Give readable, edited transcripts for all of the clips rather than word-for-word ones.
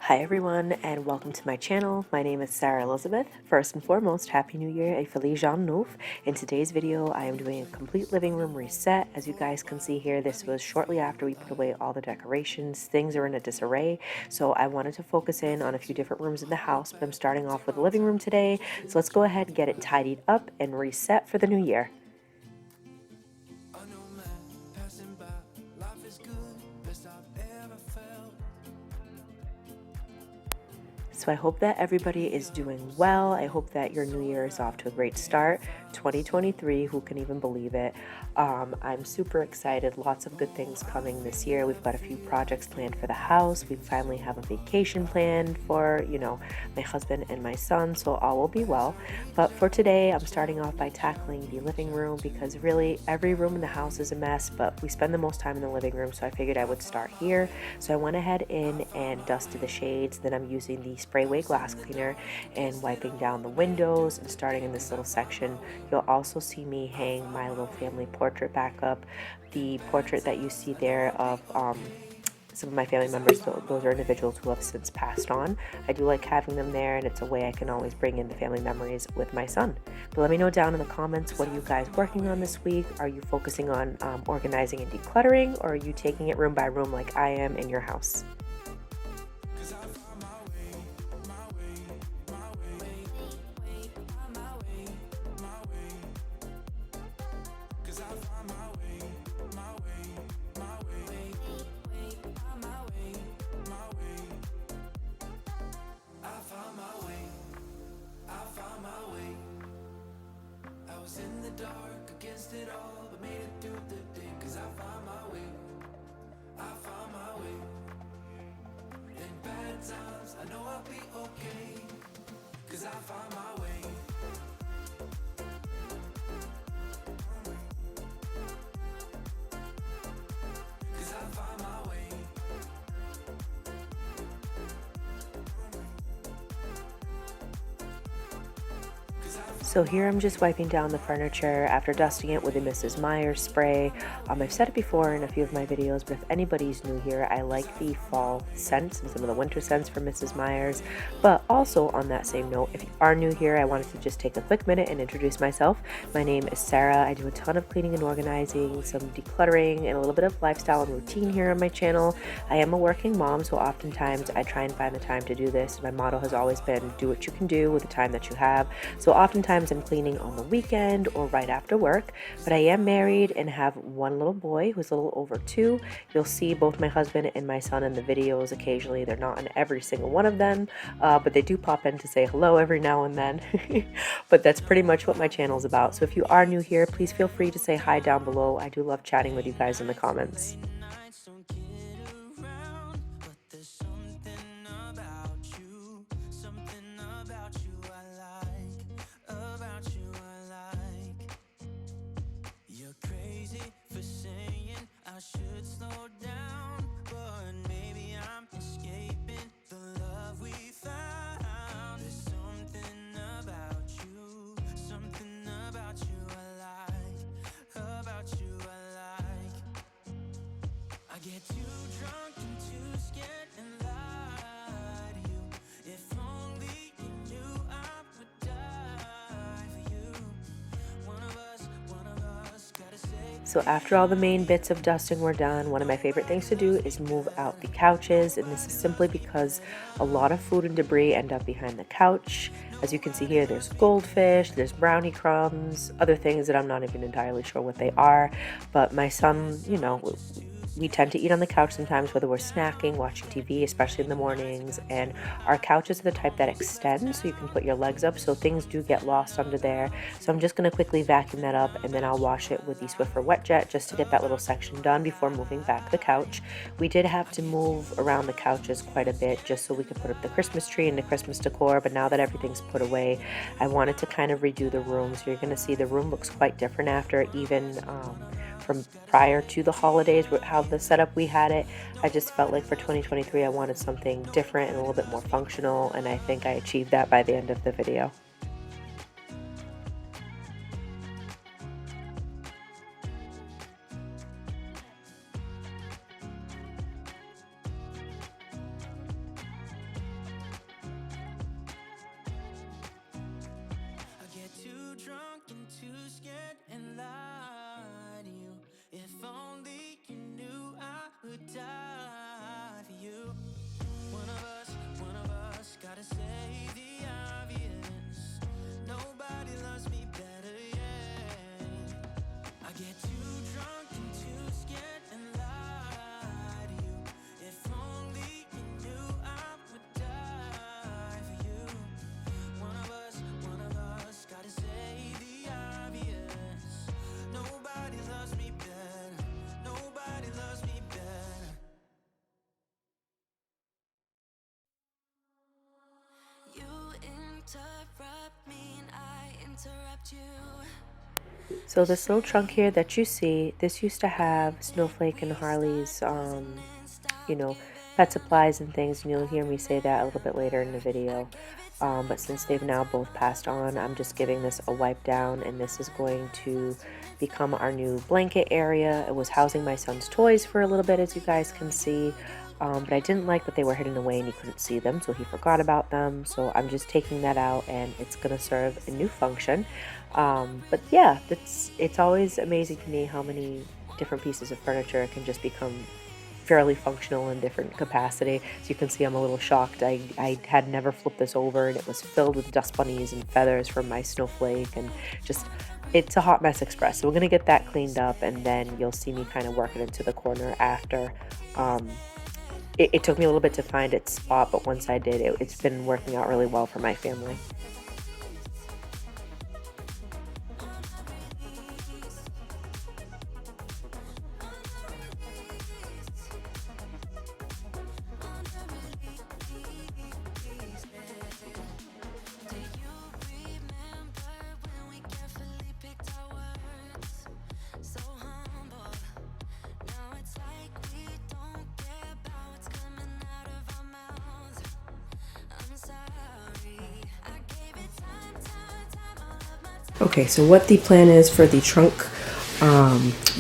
Hi everyone and welcome to my channel. My name is SarahElizabeth. First and foremost, Happy New Year et Feliz Ano Novo. In today's video, I am doing a complete living room reset. As you guys can see here, this was shortly after we put away all the decorations. Things are in a disarray, so I wanted to focus in on a few different rooms in the house, but I'm starting off with the living room today. So let's go ahead and get it tidied up and reset for the new year. So I hope that everybody is doing well. I hope that your new year is off to a great start. 2023, who can even believe it? I'm super excited. Lots of good things coming this year. We've got a few projects planned for the house. We finally have a vacation planned for, my husband and my son, so all will be well. But for today, I'm starting off by tackling the living room because really every room in the house is a mess, but we spend the most time in the living room, so I figured I would start here. So I went ahead in and dusted the shades. Then I'm using the spray away glass cleaner and wiping down the windows and starting in this little section. You'll also see me hang my little family portrait back up. The portrait that you see there of some of my family members, those are individuals who have since passed on. I do like having them there, and it's a way I can always bring in the family memories with my son. But let me know down in the comments, what are you guys working on this week? Are you focusing on organizing and decluttering, or are you taking it room by room like I am in your house? In the dark against it all, but made it through the day, cause I found my way. I found my way. In bad times, I know I'll be okay, cause I found my way. Cause I found my way. So here I'm just wiping down the furniture after dusting it with a Mrs. Meyer's spray. I've said it before in a few of my videos, but if anybody's new here, I like the fall scents and some of the winter scents from Mrs. Meyer's. But also on that same note, if you are new here, I wanted to just take a quick minute and introduce myself. My name is Sarah. I do a ton of cleaning and organizing, some decluttering, and a little bit of lifestyle and routine here on my channel. I am a working mom, so oftentimes I try and find the time to do this. My motto has always been, do what you can do with the time that you have. So oftentimes I'm cleaning on the weekend or right after work, but I am married and have one little boy who's a little over 2. You'll see both my husband and my son in the videos occasionally. They're not in every single one of them, but they do pop in to say hello every now and then. But that's pretty much what my channel is about. So if you are new here, please feel free to say hi down below. I do love chatting with you guys in the comments. Should slow down, but maybe I'm escaping the love we found. There's something about you I like, I get too drunk and too scared and lie to you. If only you knew I would die for you. One of us gotta say. So after all the main bits of dusting were done, one of my favorite things to do is move out the couches, and this is simply because a lot of food and debris end up behind the couch. As you can see here, there's goldfish, there's brownie crumbs, other things that I'm not even entirely sure what they are, but my son, we tend to eat on the couch sometimes, whether we're snacking, watching TV, especially in the mornings, and our couches are the type that extend, so you can put your legs up, so things do get lost under there. So I'm just going to quickly vacuum that up, and then I'll wash it with the Swiffer Wet Jet just to get that little section done before moving back the couch. We did have to move around the couches quite a bit just so we could put up the Christmas tree and the Christmas decor, but now that everything's put away, I wanted to kind of redo the room. So you're going to see the room looks quite different after, even from prior to the holidays, how the setup we had it. I just felt like for 2023 I wanted something different and a little bit more functional, and I think I achieved that by the end of the video. So this little trunk here that you see, this used to have Snowflake and Harley's, you know, pet supplies and things, and you'll hear me say that a little bit later in the video. But since they've now both passed on, I'm just giving this a wipe down, and this is going to become our new blanket area. It was housing my son's toys for a little bit, as you guys can see. But I didn't like that they were hidden away and he couldn't see them, so he forgot about them. So I'm just taking that out, and it's going to serve a new function. But yeah, it's always amazing to me how many different pieces of furniture can just become fairly functional in different capacity. As you can see, I'm a little shocked. I had never flipped this over, and it was filled with dust bunnies and feathers from my Snowflake, and just it's a hot mess express. So we're gonna get that cleaned up, and then you'll see me kind of work it into the corner after. It took me a little bit to find its spot, but once I did, it's been working out really well for my family. Okay, so what the plan is for the trunk,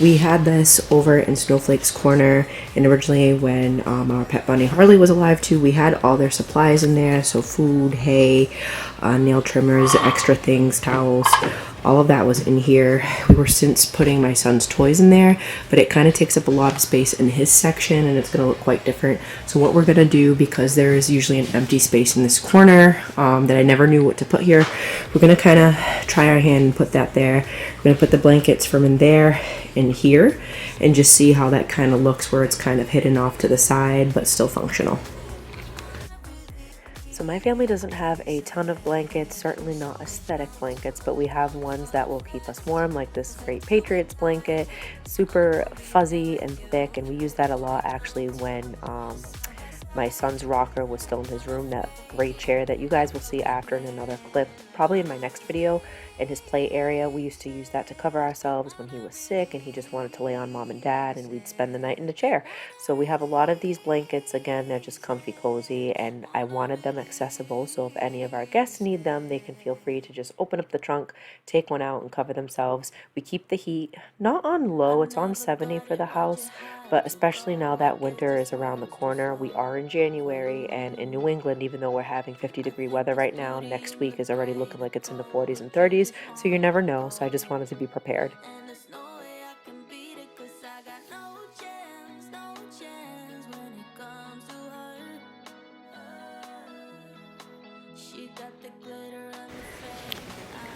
we had this over in Snowflake's corner, and originally when our pet bunny Harley was alive too, we had all their supplies in there, so food, hay, nail trimmers, extra things, towels, all of that was in here. We were since putting my son's toys in there, but it kind of takes up a lot of space in his section, and it's going to look quite different. So what we're going to do, because there is usually an empty space in this corner that I never knew what to put here, we're going to kind of try our hand and put that there. We're going to put the blankets from in there in here and just see how that kind of looks, where it's kind of hidden off to the side but still functional. So my family doesn't have a ton of blankets, certainly not aesthetic blankets, but we have ones that will keep us warm, like this Great Patriots blanket, super fuzzy and thick, and we use that a lot actually when my son's rocker was still in his room, that great chair that you guys will see after in another clip, probably in my next video, in his play area. We used to use that to cover ourselves when he was sick and he just wanted to lay on mom and dad, and we'd spend the night in the chair. So we have a lot of these blankets. Again, they're just comfy, cozy, and I wanted them accessible, so if any of our guests need them, they can feel free to just open up the trunk, take one out, and cover themselves. We keep the heat not on low, it's on 70 for the house, but especially now that winter is around the corner. We are in January, and in New England, even though we're having 50-degree weather right now, next week is already looking like it's in the 40s and 30s, so you never know, so I just wanted to be prepared.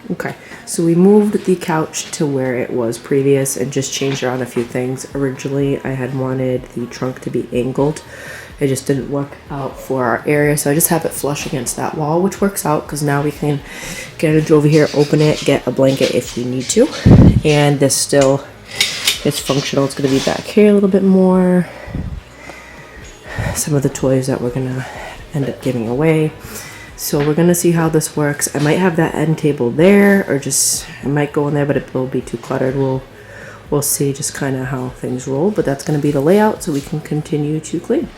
Okay, so we moved the couch to where it was previous and just changed around a few things. Originally, I had wanted the trunk to be angled. It just didn't work out for our area, so I just have it flush against that wall, which works out because now we can get it over here, open it, get a blanket if we need to. And this still is functional. It's going to be back here a little bit more. Some of the toys that we're going to end up giving away. So we're going to see how this works. I might have that end table there, or just, I might go in there, but it will be too cluttered. We'll see just kind of how things roll, but that's going to be the layout so we can continue to clean.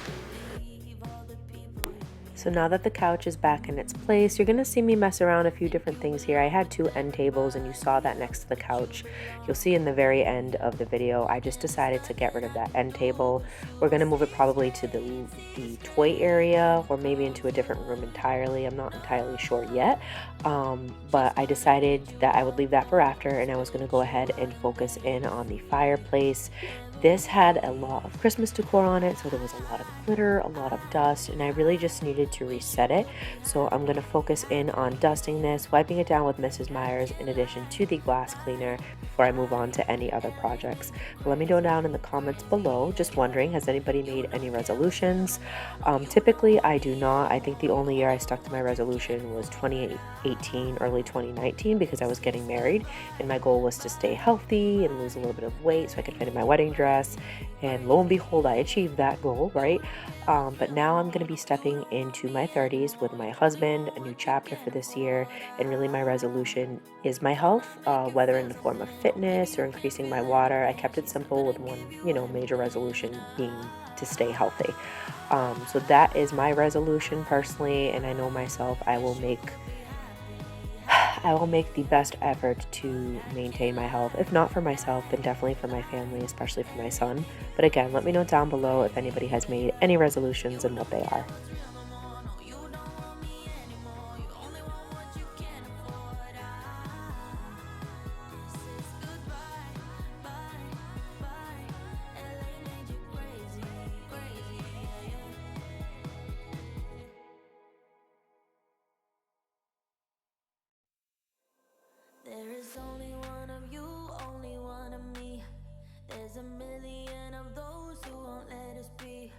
So now that the couch is back in its place, you're going to see me mess around a few different things here. I had 2 end tables, and you saw that next to the couch. You'll see in the very end of the video, I just decided to get rid of that end table. We're going to move it probably to the toy area, or maybe into a different room entirely. I'm not entirely sure yet, but I decided that I would leave that for after, and I was going to go ahead and focus in on the fireplace. This had a lot of Christmas decor on it, so there was a lot of glitter, a lot of dust, and I really just needed to reset it. So I'm going to focus in on dusting this, wiping it down with Mrs. Meyer's in addition to the glass cleaner before I move on to any other projects. But let me know down in the comments below, just wondering, has anybody made any resolutions? Typically, I do not. I think the only year I stuck to my resolution was 2018, early 2019, because I was getting married, and my goal was to stay healthy and lose a little bit of weight so I could fit in my wedding dress. progress. And lo and behold, I achieved that goal, right? But now I'm going to be stepping into my 30s with my husband, a new chapter for this year. And really, my resolution is my health, whether in the form of fitness or increasing my water. I kept it simple with one, major resolution being to stay healthy. So that is my resolution personally, and I know myself, I will make the best effort to maintain my health. If not for myself, then definitely for my family, especially for my son. But again, let me know down below if anybody has made any resolutions and what they are. There is only one of you, only one of me. There's a million of those who won't let us be.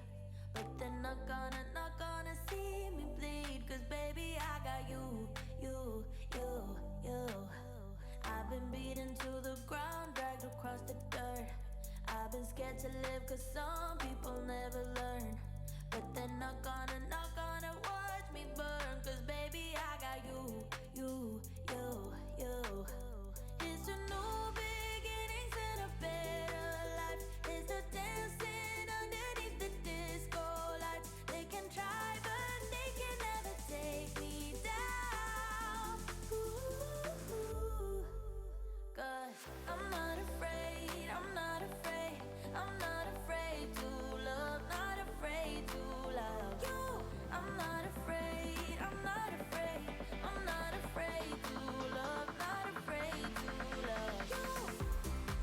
But they're not gonna see me bleed. Cause baby, I got you, you, you, you. I've been beaten to the ground, dragged across the dirt. I've been scared to live cause some people never learn. But they're not gonna watch me burn. Cause baby, I got you, you, you, you. It's a new beginnings and a better life. There's no dancing underneath the disco lights. They can try but they can never take me down. Ooh. Cause I'm not afraid, I'm not afraid, I'm not afraid to love, not afraid to love you. I'm not afraid, I'm not afraid, I'm not afraid to love, not afraid to love you.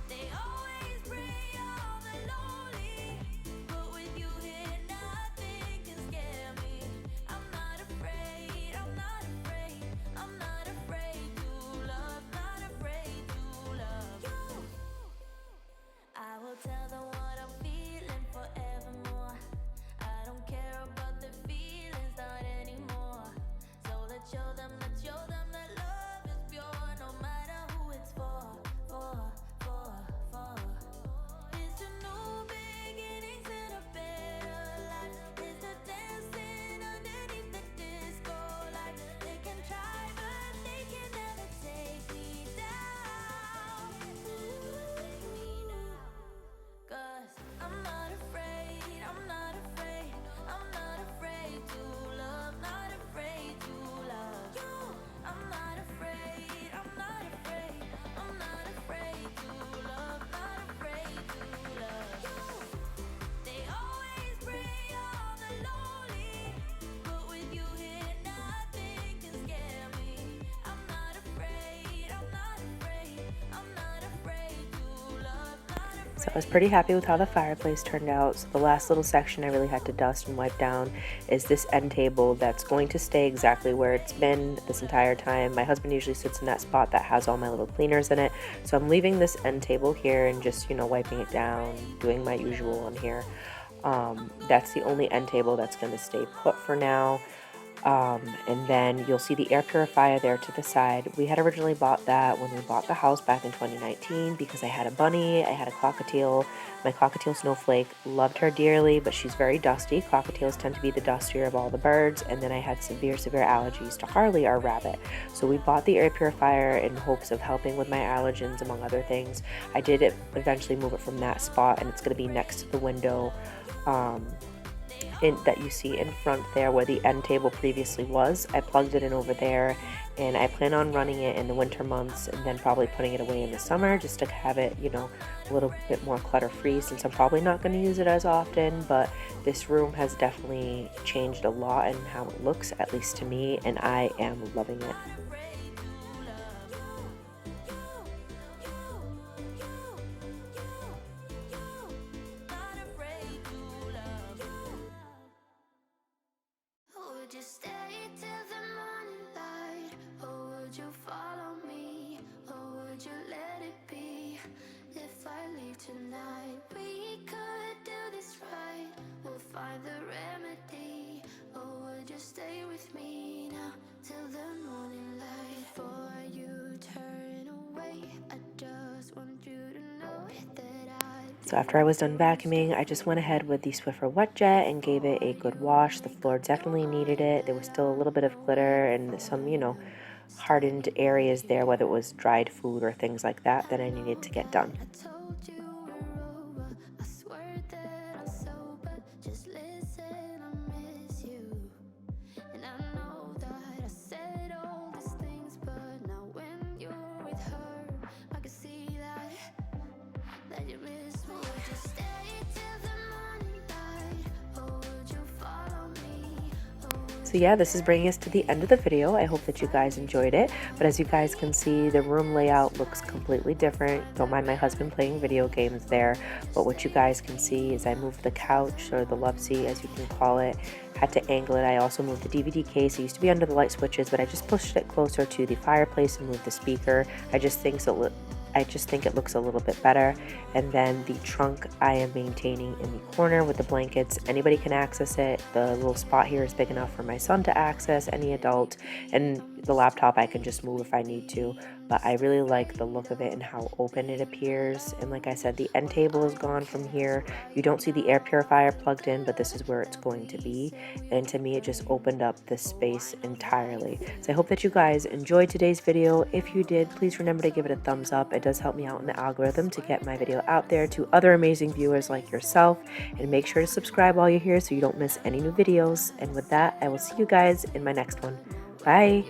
They always bring all the lonely, but with you here nothing can scare me. I'm not afraid, I'm not afraid, I'm not afraid to love, not afraid to love you. I will tell them what I'm feeling forevermore. I don't care about the feelings, not anymore. So let's show them that love is pure, no matter who it's for, for. It's a new beginnings and a better life. It's the dancing underneath the disco lights. They can try but they can never take me down. Cause I'm not afraid, I'm not afraid, I'm not afraid to love, not afraid to love you. I'm not afraid, I'm not afraid, I'm not afraid to love, not afraid to love you. They always bring all the lonely, but with you here nothing can scare me. I'm not afraid, I'm not afraid, I'm not afraid to love, not afraid. So I was pretty happy with how the fireplace turned out. So the last little section I really had to dust and wipe down is this end table that's going to stay exactly where it's been this entire time. My husband usually sits in that spot that has all my little cleaners in it. So I'm leaving this end table here and just, wiping it down, doing my usual on here. That's the only end table that's going to stay put for now. And then you'll see the air purifier there to the side. We had originally bought that when we bought the house back in 2019 because I had a bunny, I had a cockatiel, my cockatiel Snowflake, loved her dearly, but she's very dusty. Cockatiels tend to be the dustier of all the birds. And then I had severe allergies to Harley, our rabbit. So we bought the air purifier in hopes of helping with my allergens, among other things. I did eventually move it from that spot, and it's going to be next to the window that you see in front there where the end table previously was. I plugged it in over there, and I plan on running it in the winter months and then probably putting it away in the summer just to have it, a little bit more clutter free, since I'm probably not going to use it as often. But this room has definitely changed a lot in how it looks, at least to me, and I am loving it. Would you stay till the morning light? Or would you follow me? Or would you let it be? If I leave tonight, we could do this right. We'll find the remedy. Or would you stay with me now till the morning light? Before you turn away, I just want you to know that I'd So after I was done vacuuming, I just went ahead with the Swiffer Wet Jet and gave it a good wash. The floor definitely needed it. There was still a little bit of glitter and some, hardened areas there, whether it was dried food or things like that I needed to get done. I told you we're over. I swear that I'm sober. Just listen, I miss you. And I know that I said all these things, but now when you're with her, I can see that you miss me. Would you stay till the morning light, or would you follow me? So yeah, this is bringing us to the end of the video. I hope that you guys enjoyed it. But as you guys can see, the room layout looks completely different. Don't mind my husband playing video games there. But what you guys can see is I moved the couch, or the love seat as you can call it. Had to angle it. I also moved the DVD case. It used to be under the light switches, but I just pushed it closer to the fireplace and moved the speaker. I just think it looks a little bit better. And then the trunk I am maintaining in the corner with the blankets. Anybody can access it. The little spot here is big enough for my son to access, any adult. And the laptop I can just move if I need to. But I really like the look of it and how open it appears. And like I said, the end table is gone from here. You don't see the air purifier plugged in, but this is where it's going to be. And to me, it just opened up this space entirely. So I hope that you guys enjoyed today's video. If you did, please remember to give it a thumbs up. It does help me out in the algorithm to get my video out there to other amazing viewers like yourself. And make sure to subscribe while you're here so you don't miss any new videos. And with that, I will see you guys in my next one. Bye!